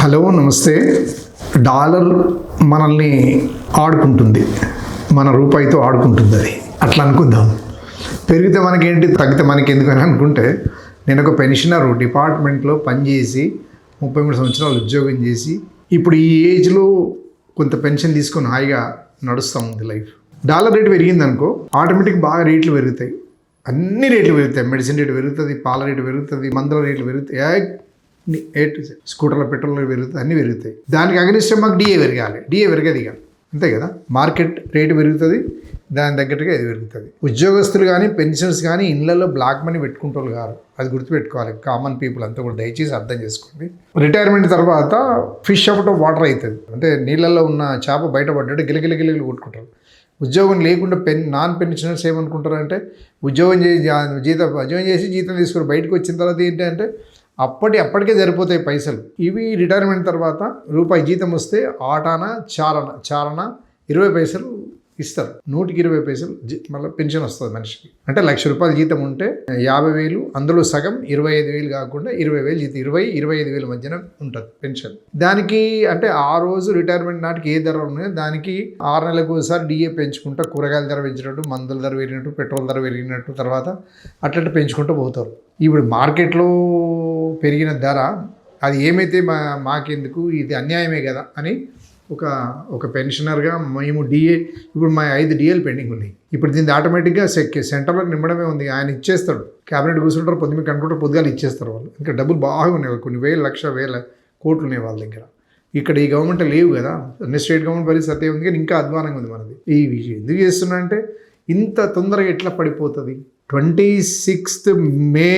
Hello నమస్తే. Dollar మనల్ని ఆడుకుంటుంది, మన రూపాయితో ఆడుకుంటుంది. అది అట్లా అనుకుందాం. పెరిగితే మనకేంటి, తగ్గితే మనకి ఎందుకు అని అనుకుంటే, నేను ఒక పెన్షనరు డిపార్ట్మెంట్లో పనిచేసి 33 సంవత్సరాలు ఉద్యోగం చేసి ఇప్పుడు ఈ ఏజ్లో కొంత పెన్షన్ తీసుకొని హాయిగా నడుస్తూ ఉంది లైఫ్. డాలర్ రేటు పెరిగింది అనుకో, ఆటోమేటిక్ బాగా రేట్లు పెరుగుతాయి. అన్ని రేట్లు పెరుగుతాయి. మెడిసిన్ రేటు పెరుగుతుంది, పాల రేటు పెరుగుతుంది, మందుల రేట్లు పెరుగుతాయి, స్కూటర్ల పెట్రోల్ పెరుగుతుంది, అన్నీ పెరుగుతాయి. దానికి అగనిస్ట్ మాకు డిఏ పెరగాలి. డిఏ పెరగదు ఇక, అంతే కదా. మార్కెట్ రేటు పెరుగుతుంది, దాని తగ్గట్టుగా ఇది పెరుగుతుంది. ఉద్యోగస్తులు కానీ పెన్షన్స్ కానీ ఇళ్లలో బ్లాక్ మనీ పెట్టుకుంటారు కాదు, అది గుర్తుపెట్టుకోవాలి. కామన్ పీపుల్ అంతా కూడా దయచేసి అర్థం చేసుకోండి. రిటైర్మెంట్ తర్వాత ఫిష్ అవుట్ ఆఫ్ వాటర్ అవుతుంది, అంటే నీళ్ళల్లో ఉన్న చేప బయటపడ్డట్టు గిలగిలగిలగిలు కొట్టుకుంటారు. ఉద్యోగం లేకుండా నాన్ పెన్షనర్స్ ఏమనుకుంటారంటే, ఉద్యోగం చేసి జీతం తీసుకుని బయటకు వచ్చిన తర్వాత ఏంటంటే అప్పటికే సరిపోతాయి పైసలు. ఇవి రిటైర్మెంట్ తర్వాత రూపాయి జీతం వస్తే ఆటాన చారణ 20 పైసలు ఇస్తారు. 120 పైసలు మళ్ళీ పెన్షన్ వస్తుంది మనిషికి. అంటే ₹1,00,000 జీతం ఉంటే 50,000, అందులో సగం 25,000 కాకుండా 20,000 జీతం, 25,000 మధ్యన ఉంటుంది పెన్షన్. దానికి అంటే ఆ రోజు రిటైర్మెంట్ నాటికి ఏ ధర ఉన్నాయో దానికి 6 నెలలకు ఒకసారి డిఏ పెంచుకుంటా, కూరగాయల ధర పెంచినట్టు, మందుల ధర పెరిగినట్టు, పెట్రోల్ ధర పెరిగినట్టు తర్వాత అట్లా పెంచుకుంటూ పోతారు. ఇప్పుడు మార్కెట్లో పెరిగిన ధర అది ఏమైతే మాకెందుకు, ఇది అన్యాయమే కదా అని ఒక పెన్షనర్గా మేము డిఏ, ఇప్పుడు మా 5 డిఏలు పెండింగ్ ఉన్నాయి. ఇప్పుడు దీన్ని ఆటోమేటిక్గా సెంటర్లో నిమ్మడమే ఉంది. ఆయన ఇచ్చేస్తాడు, క్యాబినెట్ కూర్చుంటారు, పొద్దున్న కనుకుంటారు, పొద్దుగాలు ఇచ్చేస్తారు వాళ్ళు. ఇంకా డబ్బులు బాగా ఉన్నాయి, కొన్ని వేల కోట్లు ఉన్నాయి వాళ్ళ దగ్గర. ఇక్కడ ఈ గవర్నమెంట్ లేవు కదా, అన్ని స్టేట్ గవర్నమెంట్ పరిస్థితి ఉంది, కానీ ఇంకా అధ్వానంగా ఉంది మనది. ఈ విషయం ఎందుకు చేస్తున్నా అంటే, ఇంత తొందరగా ఎట్లా పడిపోతుంది. 26 మే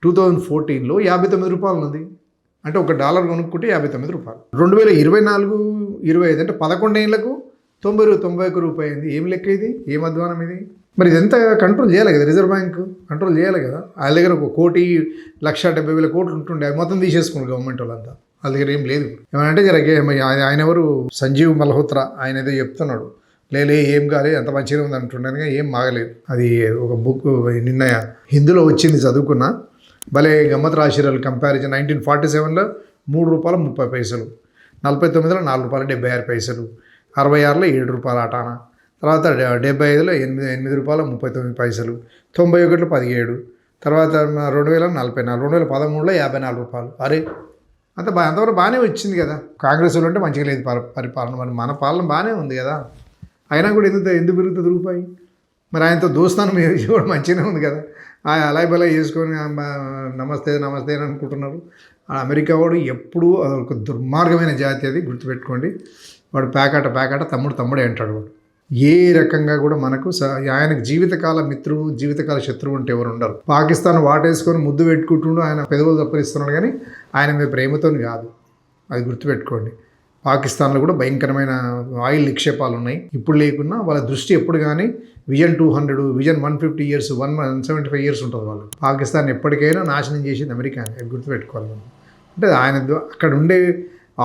2014లో ₹59 ఉంది. అంటే $1 కొనుక్కుంటే ₹59. 2024-25 అంటే 11 ఏళ్లకు ₹91 అయింది. ఏం లెక్క ఇది, ఏం అధ్వానం ఇది. మరి ఇదంతా కంట్రోల్ చేయాలి కదా, రిజర్వ్ బ్యాంక్ కంట్రోల్ చేయాలి కదా. వాళ్ళ దగ్గర 1,70,000 కోట్లు ఉంటుండే, అవి మొత్తం తీసేసుకున్నారు గవర్నమెంట్ వాళ్ళంతా. వాళ్ళ దగ్గర ఏం లేదు. ఏమంటే ఆయన ఎవరు, సంజీవ్ మల్హోత్రా, ఆయన ఏదో చెప్తున్నాడు, లేలే ఏం కాలేదు, అంత మంచిగా ఉంది అంటుండగా ఏం మాగలేదు. అది ఒక బుక్ నిన్న హిందీలో వచ్చింది, చదువుకున్నా, భలే గమ్మత్ రాసిరాలు. కంపారిజన్ 1947లో ₹3.30, 49లో ₹4.76, 66లో ₹7 ఆటాన, తర్వాత 75లో ₹8.39, 91లో 17, తర్వాత 2000లో 44, 2013లో ₹54. అరే అంతవరకు బాగానే వచ్చింది కదా. కాంగ్రెస్ వాళ్ళు అంటే మంచిగా లేదు పరిపాలన, మరి మన పాలన బాగానే ఉంది కదా. అయినా కూడా ఎందుకు పెరుగుతుంది రూపాయి. మరి ఆయనతో దోస్తానం కూడా మంచిగానే ఉంది కదా. అలాగే బలా చేసుకొని నమస్తే అని అనుకుంటున్నారు. అమెరికా వాడు ఎప్పుడూ ఒక దుర్మార్గమైన జాతి, అది గుర్తుపెట్టుకోండి. వాడు పేకాట తమ్ముడే అంటాడు వాడు. ఏ రకంగా కూడా మనకు ఆయనకు జీవితకాల మిత్రుడు, జీవితకాల శత్రువు అంటే ఎవరు ఉండరు. పాకిస్తాన్ వాటేసుకొని ముద్దు పెట్టుకుంటుండు, ఆయన పెదవులు తప్పరిస్తున్నాడు, కానీ ఆయన మీద ప్రేమతో కాదు, అది గుర్తుపెట్టుకోండి. పాకిస్తాన్లో కూడా భయంకరమైన ఆయిల్ నిక్షేపాలు ఉన్నాయి. ఇప్పుడు లేకున్నా వాళ్ళ దృష్టి ఎప్పుడు కానీ విజన్ 200, విజన్ 150 ఇయర్స్, 175 ఇయర్స్ ఉంటుంది వాళ్ళు. పాకిస్తాన్ ఎప్పటికైనా నాశనం చేసింది అమెరికా, అది గుర్తుపెట్టుకోవాలి మనం. అంటే ఆయన అక్కడ ఉండే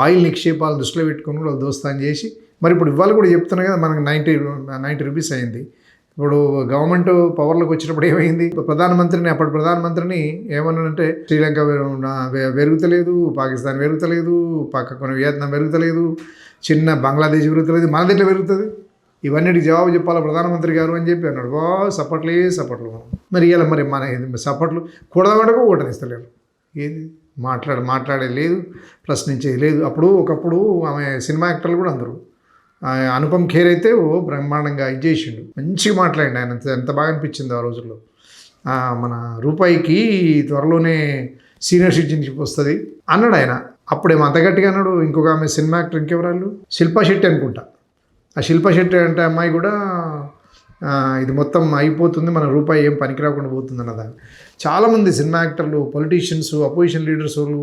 ఆయిల్ నిక్షేపాలు దృష్టిలో పెట్టుకొని కూడా దోస్తాన్ చేసి, మరి ఇప్పుడు ఇవాళ కూడా చెప్తున్నా కదా, మనకు ₹90 అయింది. ఇప్పుడు గవర్నమెంట్ పవర్లోకి వచ్చినప్పుడు ఏమైంది, అప్పటి ప్రధానమంత్రిని ఏమన్నానంటే, శ్రీలంక పెరుగుతలేదు, పాకిస్తాన్ పెరుగుతలేదు, పక్కన వియత్నాం పెరుగుతలేదు, చిన్న బంగ్లాదేశ్ పెరుగుతలేదు, మన దగ్గర పెరుగుతుంది. ఇవన్నిటికి జవాబు చెప్పాలి ప్రధానమంత్రి గారు అని చెప్పి అన్నాడు. సపోర్ట్లు మనం మరి ఇలా మరి మన సపోర్ట్లు కూడదామంటే ఓటనిస్తలేరు. ఏది మాట్లాడేది లేదు, ప్రశ్నించేది లేదు. ఒకప్పుడు ఆమె సినిమా యాక్టర్లు కూడా అందరూ, అనుపమ్ ఖేర్ అయితే బ్రహ్మాండంగా ఇది చేసిండు, మంచిగా మాట్లాడండి ఆయన. ఎంత బాగా అనిపించింది ఆ రోజుల్లో. మన రూపాయికి త్వరలోనే సీనియర్ సిటిజన్షిప్ వస్తుంది అన్నాడు ఆయన. అప్పుడేమో అంత గట్టిగా అన్నాడు. ఇంకొక ఆమె సినిమా యాక్టర్, ఇంకెవరాళ్ళు, శిల్పా శెట్టి అనుకుంటా. ఆ శిల్పా శెట్టి అంటే అమ్మాయి కూడా ఇది మొత్తం అయిపోతుంది, మన రూపాయి ఏం పనికి రాకుండా పోతుంది అన్నదాన్ని. చాలామంది సినిమా యాక్టర్లు, పొలిటీషియన్స్, అపోజిషన్ లీడర్స్ వాళ్ళు,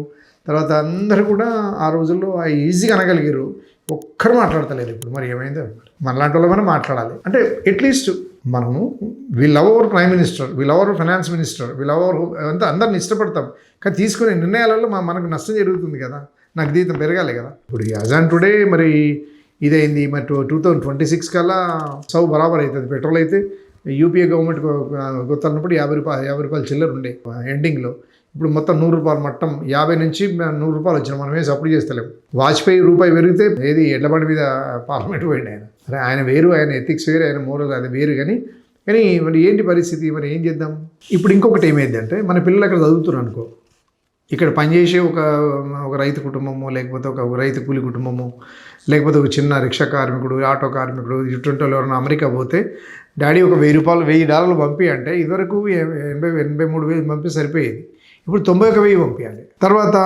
తర్వాత అందరూ కూడా ఆ రోజుల్లో ఈజీగా అనగలిగారు. ఒక్కరు మాట్లాడతలేదు ఇప్పుడు. మరి ఏమైందో మనలాంటి వాళ్ళు మనం మాట్లాడాలి. అంటే అట్లీస్ట్ మనము we love our prime minister, we love our finance minister, we love our అంతా, అందరిని ఇష్టపడతాం, కానీ తీసుకునే నిర్ణయాలలో మనకు నష్టం జరుగుతుంది కదా. నాకు జీతం పెరగాలి కదా. ఇప్పుడు యాజ్ ఆన్ టుడే మరి ఇదైంది. మరి 2026 కల్లా బరాబర్ అవుతుంది. పెట్రోల్ అయితే యూపీఏ గవర్నమెంట్ కొత్తన్నప్పుడు ₹50 చిల్లర ఉండే ఎండింగ్లో. ఇప్పుడు మొత్తం 100 రూపాయలు మట్టం 50 నుంచి 100 రూపాయలు వచ్చిన మనం ఏం సపోర్ట్ చేస్తలేము. వాజ్పేయి రూపాయి పెరిగితే ఏది ఎడ్ల బండి మీద పార్లమెంట్ పోయింది ఆయన. సరే ఆయన వేరు, ఆయన ఎథిక్స్ వేరు, ఆయన మోరల్ అది వేరు. కానీ మరి ఏంటి పరిస్థితి, మరి ఏం చేద్దాం? ఇప్పుడు ఇంకొకటి ఏమైంది అంటే మన పిల్లలు అక్కడ చదువుతున్నారు అనుకో, ఇక్కడ పనిచేసే ఒక రైతు కుటుంబము, లేకపోతే ఒక రైతు కూలి కుటుంబము, లేకపోతే ఒక చిన్న రిక్షా కార్మికుడు, ఆటో కార్మికుడు, ఇటువంటి వాళ్ళు ఎవరైనా అమెరికా పోతే డాడీ ఒక $1000 పంపి అంటే ఇదివరకు 83,000 పంపి సరిపోయేది. ఇప్పుడు 91,000 పంపించాలి. తర్వాత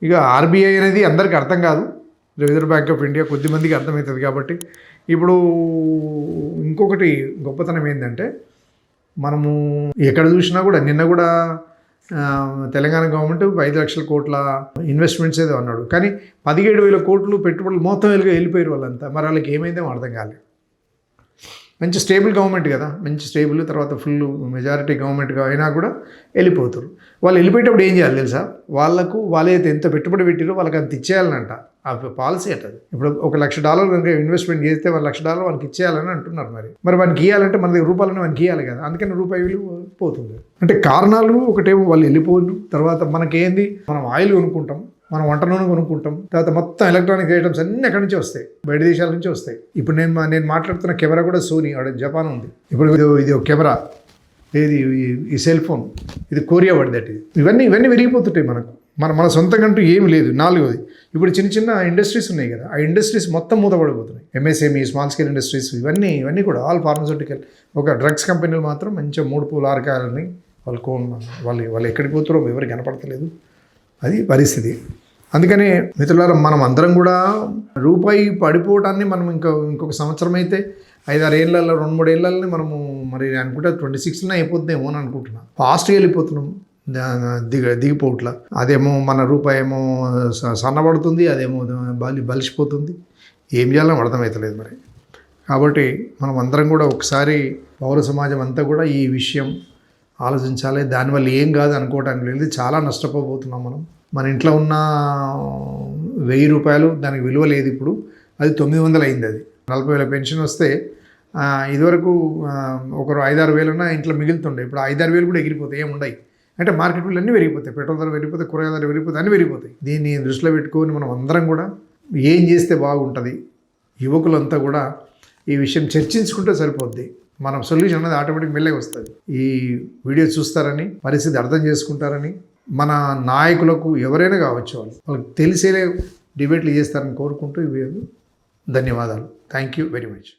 ఇక ఆర్బీఐ అనేది అందరికీ అర్థం కాదు, రిజర్వ్ బ్యాంక్ ఆఫ్ ఇండియా కొద్దిమందికి అర్థమవుతుంది. కాబట్టి ఇప్పుడు ఇంకొకటి గొప్పతనం ఏంటంటే మనము ఎక్కడ చూసినా కూడా నిన్న కూడా తెలంగాణ గవర్నమెంట్ 5 లక్షల కోట్ల ఇన్వెస్ట్మెంట్స్ ఏదో అన్నాడు. కానీ 17,000 కోట్లు పెట్టుబడులు మొత్తం వెళ్ళిపోయారు వాళ్ళంతా. మరి వాళ్ళకి ఏమైందో అర్థం కాలేదు. మంచి స్టేబుల్ గవర్నమెంట్ కదా, మంచి స్టేబుల్, తర్వాత ఫుల్ మెజారిటీ గవర్నమెంట్గా అయినా కూడా వెళ్ళిపోతారు. వాళ్ళు వెళ్ళిపోయేటప్పుడు ఏం చేయాలి తెలుసా? వాళ్ళైతే ఎంత పెట్టుబడి పెట్టారో వాళ్ళకి అంత ఇచ్చేయాలనంట. ఆ పాలసీ అట్టది. ఇప్పుడు $1,00,000 కనుక ఇన్వెస్ట్మెంట్ చేస్తే $1,00,000 వానికి ఇచ్చేయాలని అంటున్నారు. మరి వానికి ఇవ్వాలంటే మన దగ్గర రూపాయలని వానికి ఇవ్వాలి కదా, అందుకని రూపాయి విలువ పోతుంది. అంటే కారణాలు ఒకటేమో వాళ్ళు వెళ్ళిపోను, తర్వాత మనకేంది, మనం ఆయిల్ కొనుక్కుంటాం, మనం వంట నూనె కొనుక్కుంటాం, తర్వాత మొత్తం ఎలక్ట్రానిక్ ఐటమ్స్ అన్నీ అక్కడి నుంచి వస్తాయి, బయట దేశాల నుంచి వస్తాయి. ఇప్పుడు నేను మాట్లాడుతున్న కెమెరా కూడా సోనీ, అక్కడ జపాన్ ఉంది. ఇప్పుడు ఇది ఒక కెమెరా, ఏది ఈ సెల్ ఫోన్, ఇది కొరియా పడిదట్. ఇవన్నీ విరిగిపోతుంటాయి మనకు. మన సొంతంగా ఏమి లేదు. 4వది, ఇప్పుడు చిన్న ఇండస్ట్రీస్ ఉన్నాయి కదా, ఆ ఇండస్ట్రీస్ మొత్తం మూతపడిపోతున్నాయి. ఎంఎస్ఎంఈ, స్మాల్ స్కేల్ ఇండస్ట్రీస్, ఇవన్నీ కూడా ఆల్ ఫార్మస్యూటికల్. ఒక డ్రగ్స్ కంపెనీలు మాత్రం మంచిగా 3 పూలు 6 కాయలని వాళ్ళు ఎక్కడికి పోతారో ఎవరికి కనపడతలేదు. అది పరిస్థితి. అందుకనే మిత్రులారా, మనం అందరం కూడా రూపాయి పడిపోవటాన్ని మనం ఇంకొక సంవత్సరం అయితే 5-6 ఏళ్ళల్లో 2-3 ఏళ్ళని మనము మరి అనుకుంటే 26లోనే అయిపోతుందేమో అని అనుకుంటున్నాం. ఫాస్ట్గా వెళ్ళిపోతున్నాం దిగిపోవట్లా. అదేమో మన రూపాయి ఏమో సన్నబడుతుంది, అదేమో బలిసిపోతుంది. ఏం చేయాలో అర్థమవుతలేదు మరి. కాబట్టి మనం అందరం కూడా ఒకసారి పౌర సమాజం అంతా కూడా ఈ విషయం ఆలోచించాలి. దానివల్ల ఏం కాదు అనుకోవటానికి లేదు, చాలా నష్టపోతున్నాం మనం. మన ఇంట్లో ఉన్న $1,000 దానికి విలువ లేదు. ఇప్పుడు అది 900 అయింది. అది 40,000 పెన్షన్ వస్తే ఇదివరకు ఒకరు 5-6 వేలు ఉన్నా ఇంట్లో మిగులుతుండే. ఇప్పుడు 5-6 వేలు కూడా ఎగిరిపోతాయి, ఏముండయి. అంటే మార్కెట్ విలువలు అన్నీ పెరిగిపోతాయి, పెట్రోల్ ధర పెరిగిపోతాయి, కూరగాయల ధర పెరిగిపోతాయి, అన్నీ పెరిగిపోతాయి. దీన్ని దృష్టిలో పెట్టుకొని మనం అందరం కూడా ఏం చేస్తే బాగుంటుంది, యువకులంతా కూడా ఈ విషయం చర్చించుకుంటే సరిపోద్ది. మనం సొల్యూషన్ అనేది ఆటోమేటిక్ మెల్లగా వస్తుంది. ఈ వీడియో చూస్తారని, పరిస్థితి అర్థం చేసుకుంటారని, మన నాయకులకు ఎవరైనా కావచ్చు వాళ్ళకి తెలిసేలే డిబేట్లు చేస్తారని కోరుకుంటూ ధన్యవాదాలు. Thank you very much.